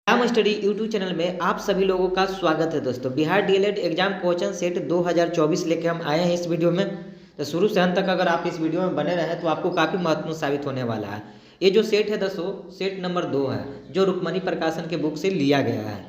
Exam study YouTube channel में आप सभी लोगों का स्वागत है दोस्तों। Bihar DElEd exam question set 2024 लेके हम आए हैं इस वीडियो में। तो शुरू से अंत तक अगर आप इस वीडियो में बने रहें तो आपको काफ़ी महत्वपूर्ण साबित होने वाला है। ये जो सेट है दोस्तों, सेट नंबर 2 है, जो रुक्मणी प्रकाशन के बुक से लिया गया है।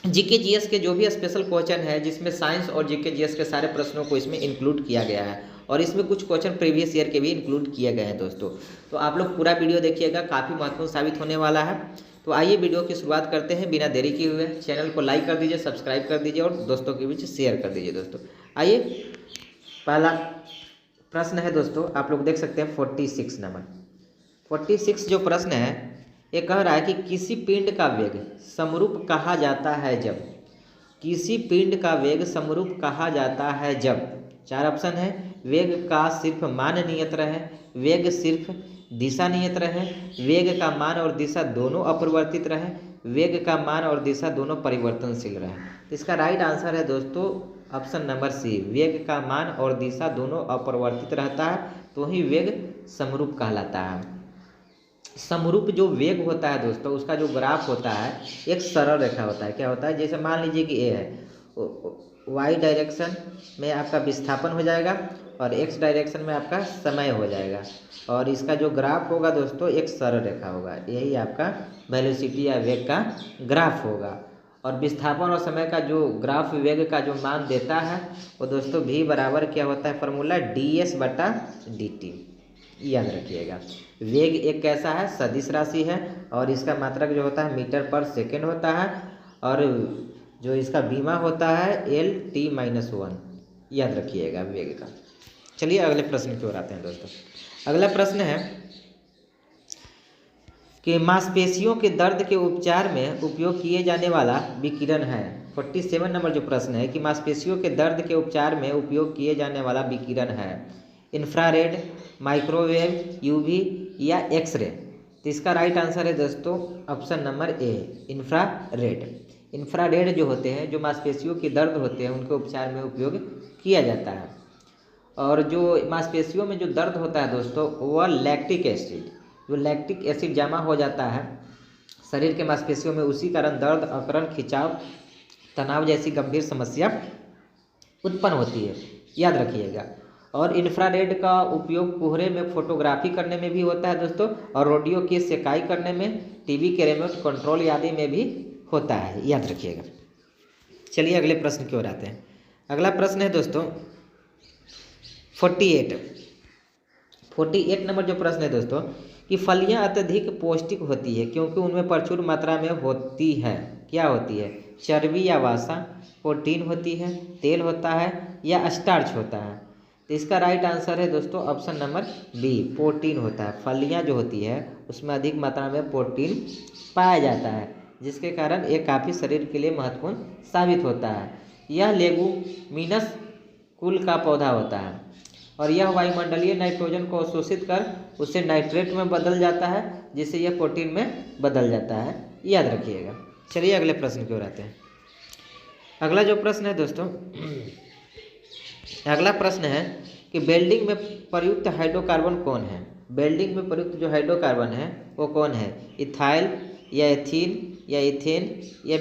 जीके जीएस के जो भी स्पेशल क्वेश्चन है, जिसमें साइंस और जीके जीएस के सारे प्रश्नों को इसमें इंक्लूड किया गया है और इसमें कुछ क्वेश्चन प्रीवियस ईयर के भी इंक्लूड किए गए हैं दोस्तों। तो आप लोग पूरा वीडियो देखिएगा, काफ़ी महत्वपूर्ण साबित होने वाला है। तो आइए वीडियो की शुरुआत करते हैं बिना देरी किए हुए। चैनल को लाइक कर दीजिए, सब्सक्राइब कर दीजिए और दोस्तों के बीच शेयर कर दीजिए दोस्तों। आइए, पहला प्रश्न है दोस्तों, आप लोग देख सकते हैं 46 नंबर। 46 जो प्रश्न है, ये कह रहा है कि किसी पिंड का वेग समरूप कहा जाता है जब। किसी पिंड का वेग समरूप कहा जाता है जब। 4 ऑप्शन है। वेग का सिर्फ मान नियत रहे, वेग सिर्फ दिशा नियत रहे, वेग का मान और दिशा दोनों अपरिवर्तित रहे, वेग का मान और दिशा दोनों परिवर्तनशील रहे। तो इसका राइट आंसर है दोस्तों ऑप्शन नंबर सी, वेग का मान और दिशा दोनों अपरिवर्तित रहता है तो ही वेग समरूप कहलाता है। समरूप जो वेग होता है दोस्तों, उसका जो ग्राफ होता है एक सरल रेखा होता है। क्या होता है, जैसे मान लीजिए कि ए है, वाई डायरेक्शन में आपका विस्थापन हो जाएगा और एक्स डायरेक्शन में आपका समय हो जाएगा और इसका जो ग्राफ होगा दोस्तों एक सरल रेखा होगा। यही आपका वेलोसिटी या वेग का ग्राफ होगा। और विस्थापन और समय का जो ग्राफ वेग का जो मान देता है वो दोस्तों भी बराबर क्या होता है, फार्मूला ds/dt। याद रखिएगा, वेग एक कैसा है, सदिश राशि है और इसका मात्रक जो होता है मीटर पर सेकेंड होता है और जो इसका बीमा होता है L/t-1। याद रखिएगा वेग का। चलिए अगले प्रश्न की ओर आते हैं दोस्तों। अगला प्रश्न है कि मांसपेशियों के दर्द के उपचार में उपयोग किए जाने वाला विकिरण है। 47 नंबर जो प्रश्न है कि मांसपेशियों के दर्द के उपचार में उपयोग किए जाने वाला विकिरण है इंफ्रारेड, माइक्रोवेव, यूवी या एक्सरे। तो इसका राइट आंसर है दोस्तों option number A, infrared. Infrared जो होते हैं, जो मांसपेशियों के दर्द होते हैं, उनके उपचार में उपयोग किया जाता है। और जो मांसपेशियों में जो दर्द होता है दोस्तों, वह लैक्टिक एसिड, जो लैक्टिक एसिड जमा हो जाता है शरीर के मांसपेशियों में, उसी कारण दर्द, अकड़न, खिंचाव, तनाव जैसी गंभीर समस्या उत्पन्न होती है। याद रखिएगा। और इंफ्रारेड का उपयोग कोहरे में फोटोग्राफी करने में भी होता है दोस्तों और रेडियो की सेकाई करने में, टीवी के रिमोट कंट्रोल आदि में भी होता है। याद रखिएगा। चलिए अगले प्रश्न की ओर आते हैं। अगला प्रश्न है दोस्तों 48 नंबर जो प्रश्न है दोस्तों कि फलियां अत्यधिक पौष्टिक होती है क्योंकि उनमें प्रचुर मात्रा में होती है। क्या होती है, चर्बी या वसा, प्रोटीन होती है, तेल होता है या स्टार्च होता है। तो इसका राइट आंसर है दोस्तों ऑप्शन नंबर बी, प्रोटीन होता है। फलियां जो होती है उसमें अधिक मात्रा में प्रोटीन पाया जाता है, जिसके कारण ये काफ़ी शरीर के लिए महत्वपूर्ण साबित होता है। यह लेगुमिनस कुल का पौधा होता है और यह वायुमंडलीय नाइट्रोजन को अवशोषित कर उसे नाइट्रेट में बदल जाता है, जिससे यह प्रोटीन में बदल जाता है। याद रखिएगा। चलिए अगले प्रश्न की ओर आते हैं। अगला जो प्रश्न है दोस्तों, अगला प्रश्न है कि वेल्डिंग में प्रयुक्त हाइड्रोकार्बन कौन है। वेल्डिंग में प्रयुक्त जो हाइड्रोकार्बन है वो कौन है, इथाइल या एथीन या इथेन या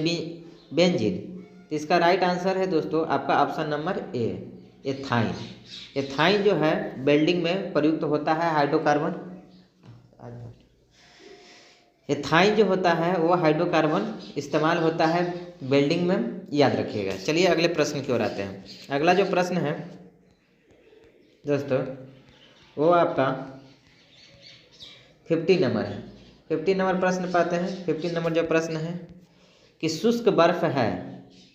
बेंजीन। तो इसका राइट आंसर है दोस्तों आपका option number A, ethyne. Ethyne जो है वेल्डिंग में प्रयुक्त होता है हाइड्रोकार्बन। एथाइन जो होता है वो हाइड्रोकार्बन इस्तेमाल होता है वेल्डिंग में। याद रखिएगा। चलिए अगले प्रश्न की ओर आते हैं। अगला जो प्रश्न है दोस्तों वो आपका 50 नंबर है। 50 नंबर प्रश्न पाते हैं। 50 नंबर जो प्रश्न है कि शुष्क बर्फ है,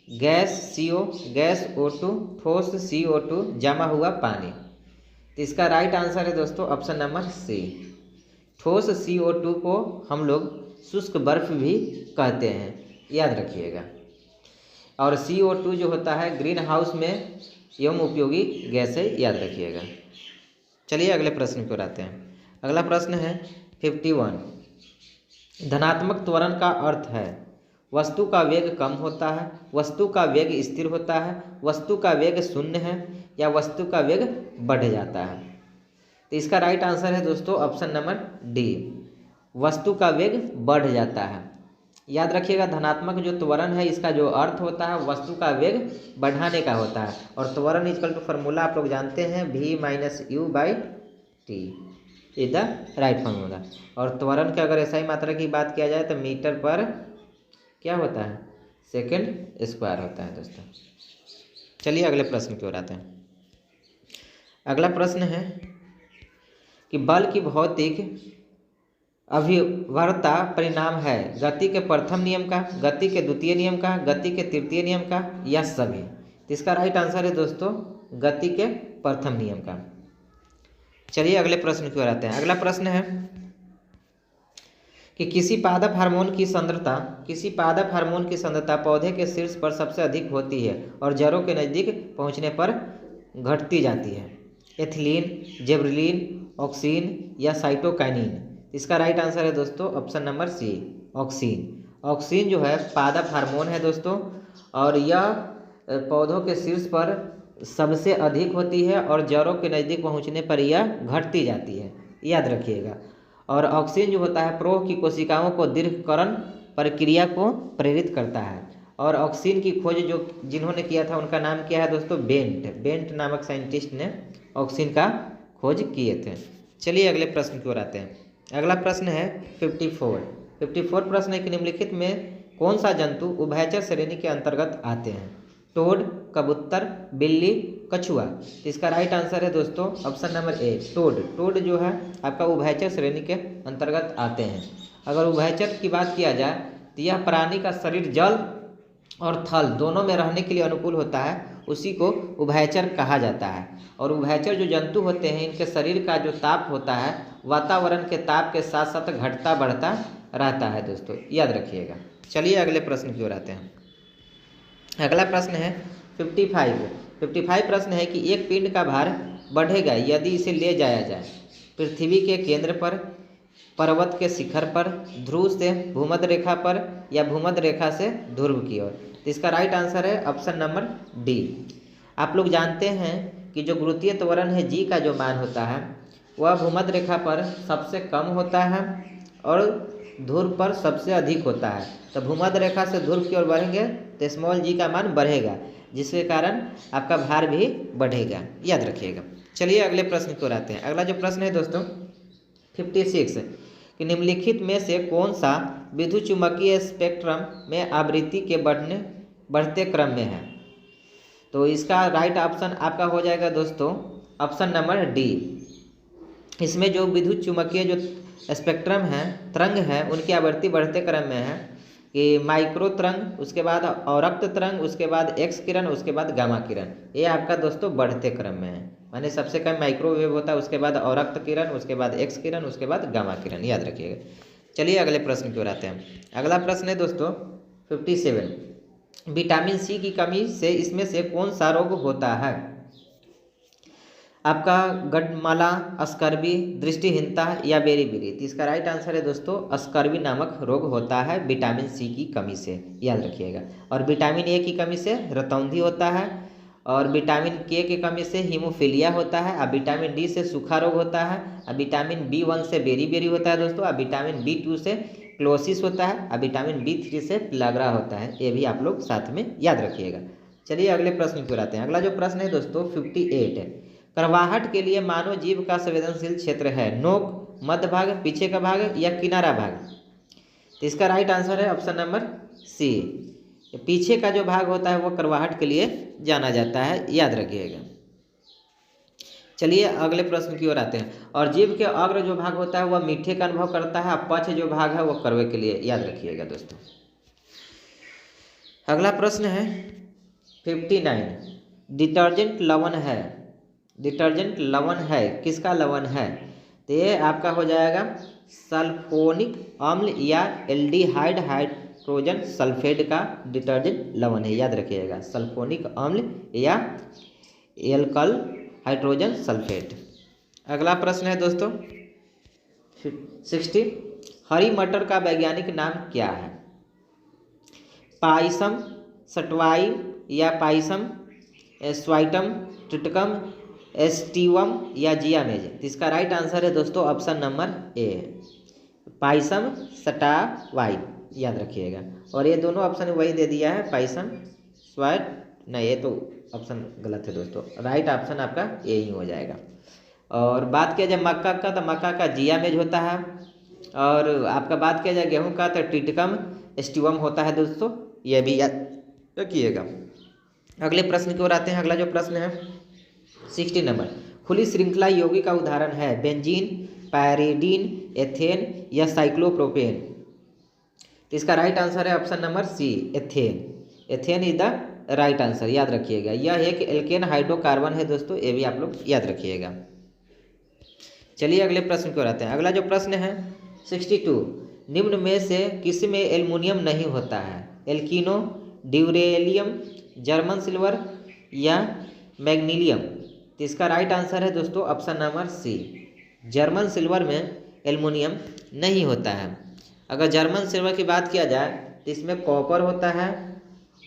गैस CO, गैस O2, ठोस CO2, जमा हुआ पानी। तो इसका राइट आंसर है दोस्तों ऑप्शन नंबर सी, ठोस CO2 को हम लोग शुष्क बर्फ भी कहते हैं। याद रखिएगा। और CO2 जो होता है ग्रीन हाउस में एवं उपयोगी गैस है। याद रखिएगा। चलिए अगले प्रश्न की ओर आते हैं। अगला प्रश्न है 51। धनात्मक त्वरण का अर्थ है वस्तु का वेग कम होता है, वस्तु का वेग स्थिर होता है, वस्तु का वेग शून्य है या वस्तु का वेग बढ़ जाता है। तो इसका राइट आंसर है दोस्तों ऑप्शन नंबर डी, वस्तु का वेग बढ़ जाता है। याद रखिएगा, धनात्मक जो त्वरण है इसका जो अर्थ होता है वस्तु का वेग बढ़ाने का होता है। और त्वरण इक्वल टू फार्मूला आप लोग जानते हैं v-u/t is the right formula. और त्वरण के अगर SI मात्रा की बात किया जाए तो मीटर पर क्या होता है, सेकंड स्क्वायर होता है दोस्तों। चलिए अगले प्रश्न की ओर आते हैं। अगला प्रश्न है कि बल की भौतिक अभिवर्ता परिणाम है गति के प्रथम नियम का, गति के द्वितीय नियम का, गति के तृतीय नियम का या सभी। तो इसका राइट आंसर है दोस्तों गति के प्रथम नियम का। चलिए अगले प्रश्न की ओर आते हैं। अगला प्रश्न है कि किसी पादप हार्मोन की सांद्रता पौधे के शीर्ष पर सबसे अधिक होती है और जड़ों के नज़दीक पहुंचने पर घटती जाती है। एथिलीन, जेब्रेलिन, ऑक्सीन या साइटोकाइनिन। इसका राइट आंसर है दोस्तों option number C, auxin. Auxin जो है पादप हार्मोन है दोस्तों, और यह पौधों के शीर्ष पर सबसे अधिक होती है और जड़ों के नज़दीक पहुंचने पर यह घटती जाती है, याद रखिएगा। और ऑक्सीन जो होता है प्रोह की कोशिकाओं को दीर्घकरण प्रक्रिया को प्रेरित करता है। और ऑक्सीन की खोज जिन्होंने किया था उनका नाम क्या है दोस्तों, बेंट नामक साइंटिस्ट ने ऑक्सीन का खोज किए थे। चलिए अगले प्रश्न की ओर आते हैं। अगला प्रश्न है 54 प्रश्न है कि निम्नलिखित में कौन सा जंतु उभयचर श्रेणी के अंतर्गत आते हैं। टोड, कबूतर, बिल्ली, कछुआ। तो इसका राइट आंसर है दोस्तों ऑप्शन नंबर ए, टोड जो है आपका उभयचर श्रेणी के अंतर्गत आते हैं। अगर उभयचर की बात किया जाए तो यह प्राणी का शरीर जल और थल दोनों में रहने के लिए अनुकूल होता है, उसी को उभयचर कहा जाता है। और उभयचर जो जंतु होते हैं इनके शरीर का जो ताप होता है वातावरण के ताप के साथ साथ घटता बढ़ता रहता है दोस्तों, याद रखिएगा। चलिए अगले प्रश्न की ओर आते हैं। अगला प्रश्न है 55 प्रश्न है कि एक पिंड का भार बढ़ेगा यदि इसे ले जाया जाए पृथ्वी के केंद्र पर, पर्वत के शिखर पर, ध्रुव से भूमध्य रेखा पर या भूमध्य रेखा से ध्रुव की ओर। तो इसका राइट आंसर है ऑप्शन नंबर डी। आप लोग जानते हैं कि जो गुरुत्वीय त्वरण है जी का जो मान होता है वह भूमध्य रेखा पर सबसे कम होता है और ध्रुव पर सबसे अधिक होता है। तो भूमध्य रेखा से ध्रुव की ओर बढ़ेंगे तो स्मॉल जी का मान बढ़ेगा, जिसके कारण आपका भार भी बढ़ेगा, याद रखिएगा। चलिए अगले प्रश्न की ओर आते हैं। अगला जो प्रश्न है दोस्तों 56 कि निम्नलिखित में से कौन सा विद्युत चुम्बकीय स्पेक्ट्रम में आवृत्ति के बढ़ते क्रम में है। तो इसका राइट ऑप्शन आपका हो जाएगा दोस्तों ऑप्शन नंबर डी। इसमें जो विद्युत चुम्बकीय जो स्पेक्ट्रम है, तरंग है, उनकी आवृत्ति बढ़ते क्रम में है कि माइक्रो तरंग, उसके बाद औरक्त तरंग, उसके बाद एक्स किरण, उसके बाद गामा किरण। ये आपका दोस्तों बढ़ते क्रम में है, माने सबसे कम माइक्रोवेव होता है, उसके बाद औरक्त किरण, उसके बाद एक्स किरण, उसके बाद गामा किरण, याद रखिएगा। चलिए अगले प्रश्न की ओर आते हैं। अगला प्रश्न है दोस्तों 57 विटामिन सी की कमी से इसमें से कौन सा रोग होता है। आपका गडमाला, अस्कर्बी, दृष्टिहीनता या बेरीबेरी। तो इसका राइट आंसर है दोस्तों अस्कर्बी नामक रोग होता है विटामिन सी की कमी से, याद रखिएगा। और विटामिन ए की कमी से रतौंधी होता है, और विटामिन के की कमी से हीमोफीलिया होता है, और विटामिन डी से सूखा रोग होता है, और विटामिन B1 से बेरीबेरी होता है दोस्तों, और विटामिन B2 से क्लोसिस होता है, और विटामिन B3 से प्लाग्रा होता है। ये भी आप लोग साथ में याद रखिएगा। चलिए अगले प्रश्न की ओर आते हैं। अगला जो प्रश्न है दोस्तों 58 है करवाहट के लिए मानव जीव का संवेदनशील क्षेत्र है नोक, मध्य भाग, पीछे का भाग या किनारा भाग। तो इसका राइट आंसर है ऑप्शन नंबर सी, पीछे का जो भाग होता है वो करवाहट के लिए जाना जाता है, याद रखिएगा। चलिए अगले प्रश्न की ओर आते हैं। और जीव के अग्र जो भाग होता है वह मीठे का अनुभव करता है, और पक्ष जो भाग है वो कड़वे के लिए, याद रखिएगा दोस्तों। अगला प्रश्न है 59 डिटर्जेंट लवण है, किसका लवण है। तो ये आपका हो जाएगा सल्फोनिक अम्ल या एल्डिहाइड हाइड्रोजन सल्फेट का डिटर्जेंट लवण है, याद रखिएगा सल्फोनिक अम्ल या एल्कल हाइड्रोजन सल्फेट। अगला प्रश्न है दोस्तों 60 हरी मटर का वैज्ञानिक नाम क्या है। पाइसम सटवाई या पाइसम स्वाइटम ट्रिटिकम एस्टिवम या जियामेज। इसका राइट आंसर है दोस्तों ऑप्शन नंबर ए पाइसम सटावाई, याद रखिएगा। और ये दोनों ऑप्शन वही दे दिया है, पाइसन स्वाट नहीं, ये तो ऑप्शन गलत है दोस्तों, राइट ऑप्शन आपका यही हो जाएगा। और बात किया जाए मक्का का, तो मक्का का जिया मेज होता है। और आपका बात किया जाए गेहूं का, तो टिटकम एस्टिवम होता है दोस्तों, ये भी याद रखिएगा। अगले प्रश्न की ओर आते हैं। अगला जो प्रश्न है 60 नंबर, खुली श्रृंखला यौगिक का उदाहरण है बेंजीन, पैरिडीन, एथेन या साइक्लोप्रोपेन। तो इसका राइट आंसर है option number C, ethane. Ethane is the right answer, याद रखिएगा। यह एक एल्केन हाइड्रोकार्बन है दोस्तों, ये भी आप लोग याद रखिएगा। चलिए अगले प्रश्न की ओर आते हैं। अगला जो प्रश्न है 62, निम्न में से किस में एल्युमिनियम नहीं होता है? एल्किनो, ड्यूरेलियम, जर्मन सिल्वर या मैग्नीलियम। तो इसका राइट आंसर है दोस्तों option number C, German silver में एल्युमिनियम नहीं होता है। अगर जर्मन सिल्वर की बात किया जाए तो इसमें कॉपर होता है,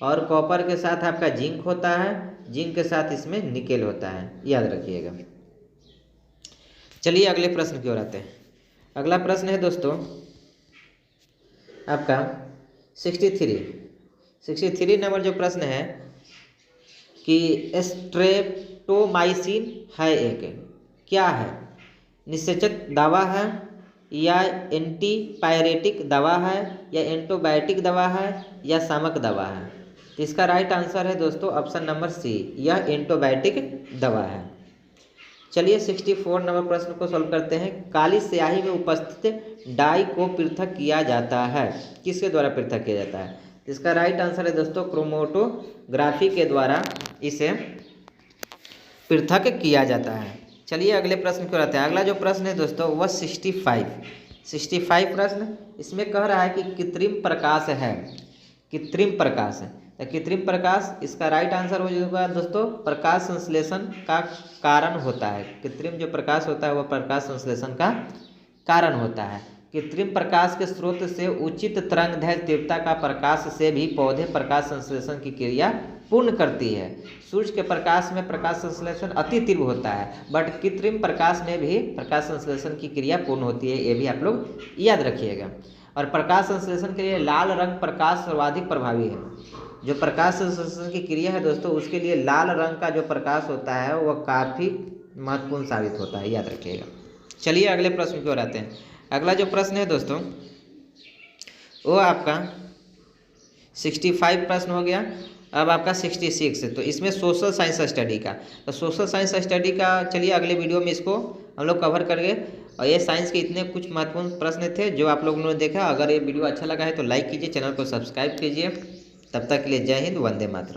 और कॉपर के साथ आपका जिंक होता है, जिंक के साथ इसमें निकेल होता है, याद रखिएगा। चलिए अगले प्रश्न की ओर आते हैं। अगला प्रश्न है दोस्तों आपका 63 नंबर जो प्रश्न है कि स्ट्रेप्टोमाइसिन है एक क्या है? निषेचक दवा है, या एंटीपायरेटिक दवा है, या एंटीबायोटिक दवा है, या शामक दवा है। तो इसका राइट आंसर है दोस्तों ऑप्शन नंबर सी, यह एंटीबायोटिक दवा है। चलिए 64 नंबर प्रश्न को सॉल्व करते हैं। काली स्याही में उपस्थित डाई को पृथक किया जाता है, किसके द्वारा पृथक किया जाता है? इसका राइट आंसर है दोस्तों क्रोमेटोग्राफी के द्वारा इसे पृथक किया जाता है। चलिए अगले प्रश्न की ओर आते हैं। अगला जो प्रश्न है दोस्तों वह 65 प्रश्न, इसमें कह रहा है कि कृत्रिम प्रकाश है, कृत्रिम प्रकाश है। तो कृत्रिम प्रकाश इसका राइट आंसर हो जाएगा दोस्तों प्रकाश संश्लेषण का कारण होता है। कृत्रिम जो प्रकाश होता है वह प्रकाश संश्लेषण का कारण होता है। कृत्रिम प्रकाश के स्रोत से उचित तरंगदैर्घ्य तीव्रता का प्रकाश से भी पौधे प्रकाश संश्लेषण की क्रिया पूर्ण करती है। सूर्य के प्रकाश में प्रकाश संश्लेषण अति तीव्र होता है, बट कृत्रिम प्रकाश में भी प्रकाश संश्लेषण की क्रिया पूर्ण होती है, ये भी आप लोग याद रखिएगा। और प्रकाश संश्लेषण के लिए लाल रंग प्रकाश सर्वाधिक प्रभावी है। जो प्रकाश संश्लेषण की क्रिया है दोस्तों उसके लिए लाल रंग का जो प्रकाश होता है वह काफ़ी महत्वपूर्ण साबित होता है, याद रखिएगा। चलिए अगले प्रश्न की ओर आते हैं। अगला जो प्रश्न है दोस्तों वो आपका 65 प्रश्न हो गया। अब आपका 66 है, तो इसमें सोशल साइंस स्टडी का, तो सोशल साइंस स्टडी का चलिए अगले वीडियो में इसको हम लोग कवर करेंगे। और ये साइंस के इतने कुछ महत्वपूर्ण प्रश्न थे जो आप लोगों ने देखा। अगर ये वीडियो अच्छा लगा है तो लाइक कीजिए, चैनल को सब्सक्राइब कीजिए। तब तक के लिए जय हिंद, वंदे मातरम।